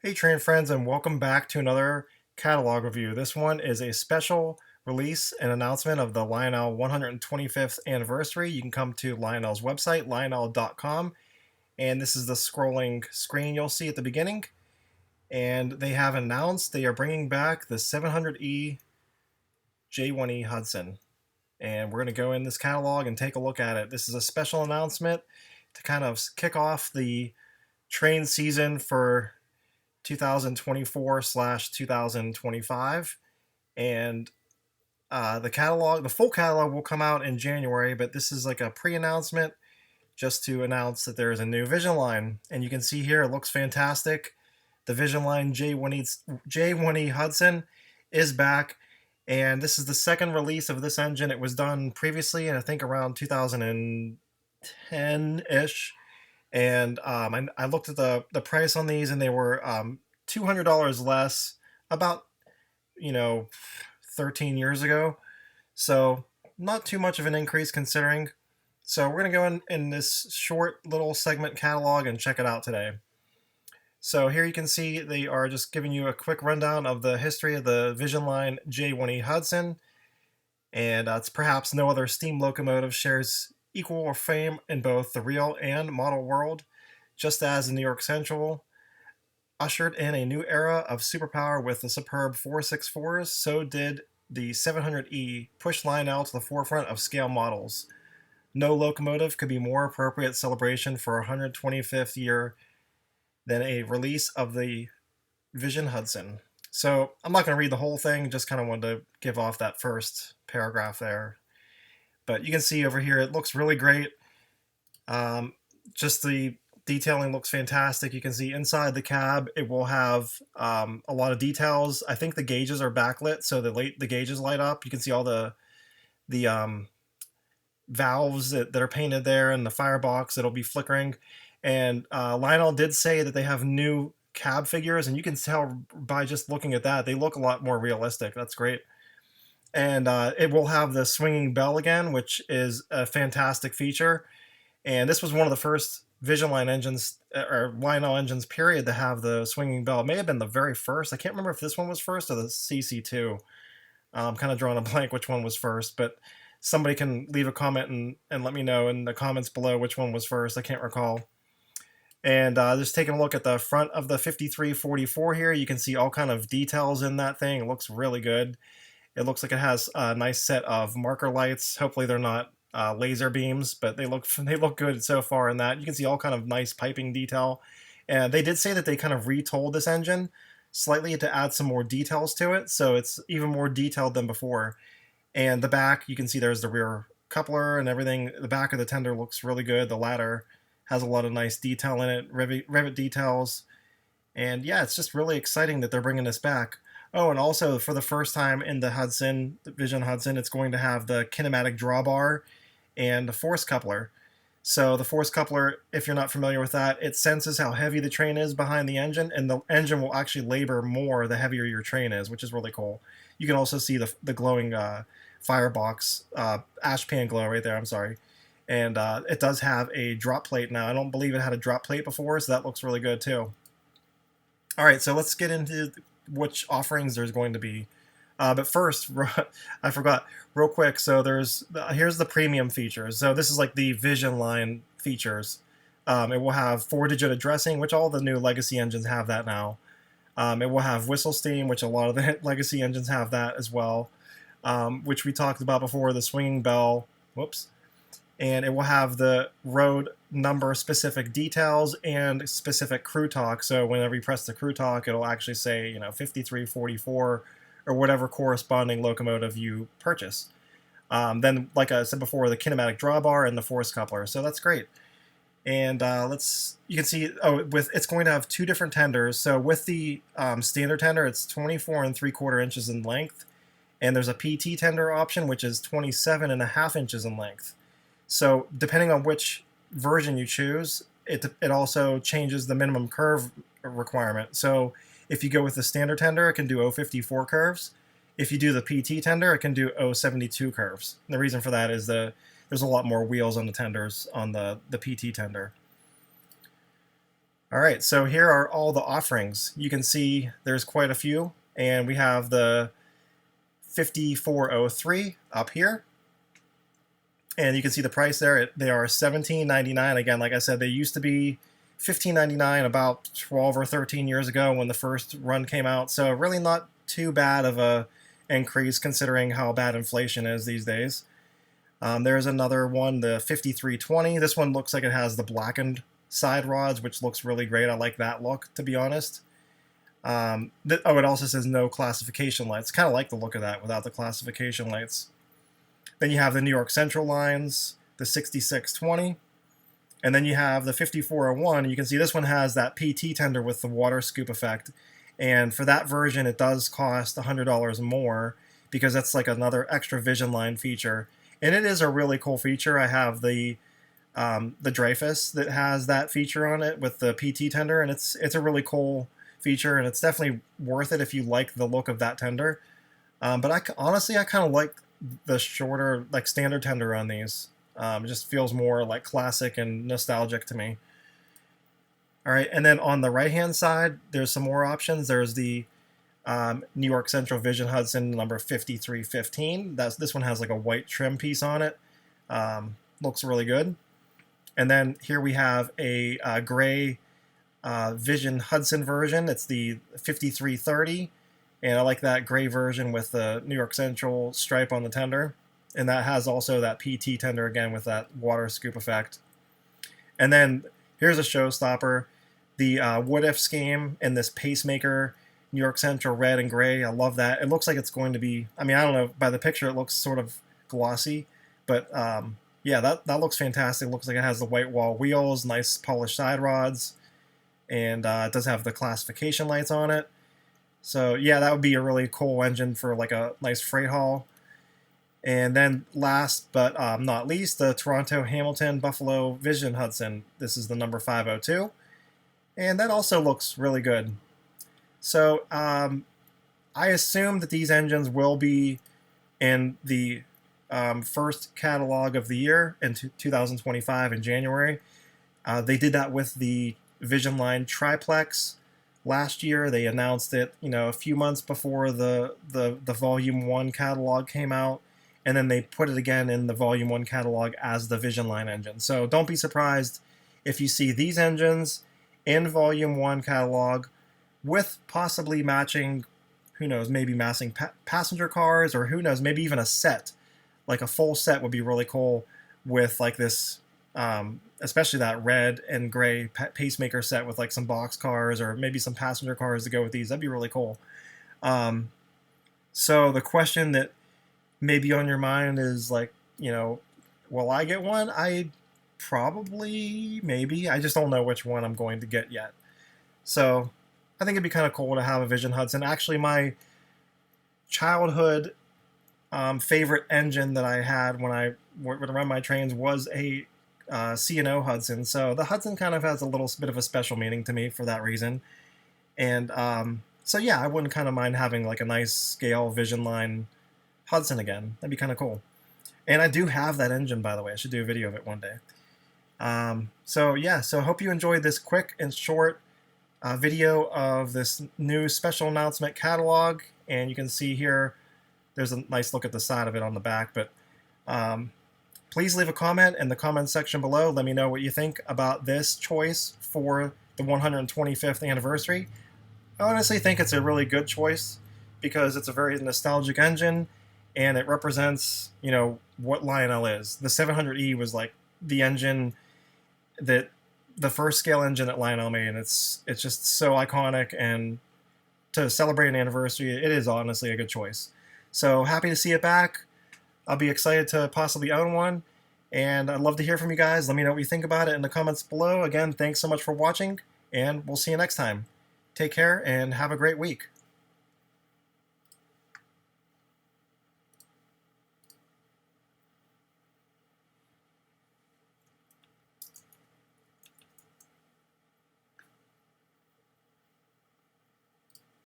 Hey train friends, and welcome back to another catalog review. This one is a special release and announcement of the Lionel 125th anniversary. You can come to Lionel's website, lionel.com, and this is the scrolling screen you'll see at the beginning. And they have announced they are bringing back the 700E J1e HUDSON. And we're going to go in this catalog and take a look at it. This is a special announcement to kind of kick off the train season for 2024/2025, and the full catalog will come out in January, but this is like a pre-announcement just to announce that there is a new Vision line, and you can see here it looks fantastic. The Vision line J1e Hudson is back, and this is the second release of this engine. It was done previously, and I think around 2010-ish. And I looked at the price on these, and they were $200 less about 13 years ago. So not too much of an increase considering. So we're going to go in this short little segment catalog and check it out today. So here you can see they are just giving you a quick rundown of the history of the Vision line J1e Hudson. And it's perhaps no other steam locomotive shares equal fame in both the real and model world. Just as the New York Central ushered in a new era of superpower with the superb 464s, so did the 700E push Lionel to the forefront of scale models. No locomotive could be more appropriate celebration for 125th year than a release of the Vision Hudson. So I'm not going to read the whole thing, just kind of wanted to give off that first paragraph there. But you can see over here, it looks really great. Just the detailing looks fantastic. You can see inside the cab, it will have a lot of details. I think the gauges are backlit, so the gauges light up. You can see all the valves that are painted there, and the firebox that'll be flickering. And Lionel did say that they have new cab figures, and you can tell by just looking at that, they look a lot more realistic. That's great. And it will have the swinging bell again, which is a fantastic feature. And this was one of the first Vision line engines, or Lionel engines, period, to have the swinging bell. It may have been the very first. I can't remember if this one was first or the CC2. I'm kind of drawing a blank which one was first, but somebody can leave a comment and let me know in the comments below which one was first. I can't recall. And just taking a look at the front of the 5344 here, you can see all kind of details in that thing. It looks really good. It looks like it has a nice set of marker lights. Hopefully they're not laser beams, but they look good so far in that. You can see all kind of nice piping detail. And they did say that they kind of retooled this engine slightly to add some more details to it, so it's even more detailed than before. And the back, you can see there's the rear coupler and everything. The back of the tender looks really good. The ladder has a lot of nice detail in it, rivet details. And yeah, it's just really exciting that they're bringing this back. Oh, and also for the first time in the Hudson, the Vision Hudson, it's going to have the kinematic drawbar and the force coupler. So the force coupler, if you're not familiar with that, it senses how heavy the train is behind the engine, and the engine will actually labor more the heavier your train is, which is really cool. You can also see the glowing firebox, ash pan glow right there, I'm sorry. And it does have a drop plate now. I don't believe it had a drop plate before, so that looks really good too. All right, so let's get into which offerings there's going to be. But first, I forgot real quick. So here's the premium features. So this is like the Vision line features. It will have 4-digit addressing, which all the new legacy engines have that now. It will have whistle steam, which a lot of the legacy engines have that as well, which we talked about before, the swinging bell. Whoops. And it will have the road number specific details and specific crew talk. So whenever you press the crew talk, it'll actually say, 5344 or whatever corresponding locomotive you purchase. Then, like I said before, the kinematic drawbar and the force coupler. So that's great. And you can see, it's going to have 2 different tenders. So with the standard tender, it's 24 3/4 inches in length. And there's a PT tender option, which is 27.5 inches in length. So depending on which version you choose, it also changes the minimum curve requirement. So if you go with the standard tender, it can do 054 curves. If you do the PT tender, it can do 072 curves. And the reason for that is there's a lot more wheels on the tenders on the PT tender. All right, so here are all the offerings. You can see there's quite a few, and we have the 5403 up here. And you can see the price there. They are $17.99. Again, like I said, they used to be $15.99 about 12 or 13 years ago when the first run came out. So really not too bad of a increase considering how bad inflation is these days. There's another one, the 5320. This one looks like it has the blackened side rods, which looks really great. I like that look, to be honest. It also says no classification lights. Kind of like the look of that without the classification lights. Then you have the New York Central lines, the 6620. And then you have the 5401. You can see this one has that PT tender with the water scoop effect. And for that version, it does cost $100 more because that's like another extra Vision Line feature. And it is a really cool feature. I have the Dreyfus that has that feature on it with the PT tender, and it's a really cool feature, and it's definitely worth it if you like the look of that tender. But honestly, I kind of like the shorter, like standard tender on these. It just feels more like classic and nostalgic to me. All right, and then on the right-hand side, there's some more options. There's the New York Central Vision Hudson number 5315. This one has like a white trim piece on it. Looks really good. And then here we have a gray Vision Hudson version. It's the 5330. And I like that gray version with the New York Central stripe on the tender. And that has also that PT tender again with that water scoop effect. And then here's a showstopper. The What If scheme in this pacemaker New York Central red and gray. I love that. It looks like it's going to be, I mean, I don't know, by the picture it looks sort of glossy. But yeah, that looks fantastic. It looks like it has the white wall wheels, nice polished side rods. And it does have the classification lights on it. So yeah, that would be a really cool engine for like a nice freight haul. And then last but not least, the Toronto Hamilton Buffalo Vision Hudson. This is the number 502. And that also looks really good. So I assume that these engines will be in the first catalog of the year in 2025 in January. They did that with the Vision Line Triplex last year. They announced it, a few months before the Volume 1 catalog came out, and then they put it again in the Volume 1 catalog as the Vision Line engine. So don't be surprised if you see these engines in Volume 1 catalog with possibly matching, who knows, maybe matching passenger cars, or who knows, maybe even a set. Like a full set would be really cool with like this, especially that red and gray pacemaker set with like some box cars or maybe some passenger cars to go with these. That'd be really cool. So the question that may be on your mind is like, will I get one? I probably, maybe. I just don't know which one I'm going to get yet. So I think it'd be kind of cool to have a Vision Hudson. Actually, my childhood favorite engine that I had when I would run my trains was a C&O Hudson. So the Hudson kind of has a little bit of a special meaning to me for that reason. And so yeah, I wouldn't kind of mind having like a nice scale Vision Line Hudson again. That'd be kind of cool. And I do have that engine, by the way. I should do a video of it one day. So yeah, so I hope you enjoyed this quick and short video of this new special announcement catalog. And you can see here, there's a nice look at the side of it on the back. But please leave a comment in the comment section below. Let me know what you think about this choice for the 125th anniversary. I honestly think it's a really good choice because it's a very nostalgic engine and it represents, what Lionel is. The 700E was like the engine that the first scale engine that Lionel made, and it's just so iconic, and to celebrate an anniversary, it is honestly a good choice. So happy to see it back. I'll be excited to possibly own one, and I'd love to hear from you guys. Let me know what you think about it in the comments below. Again, thanks so much for watching, and we'll see you next time. Take care, and have a great week.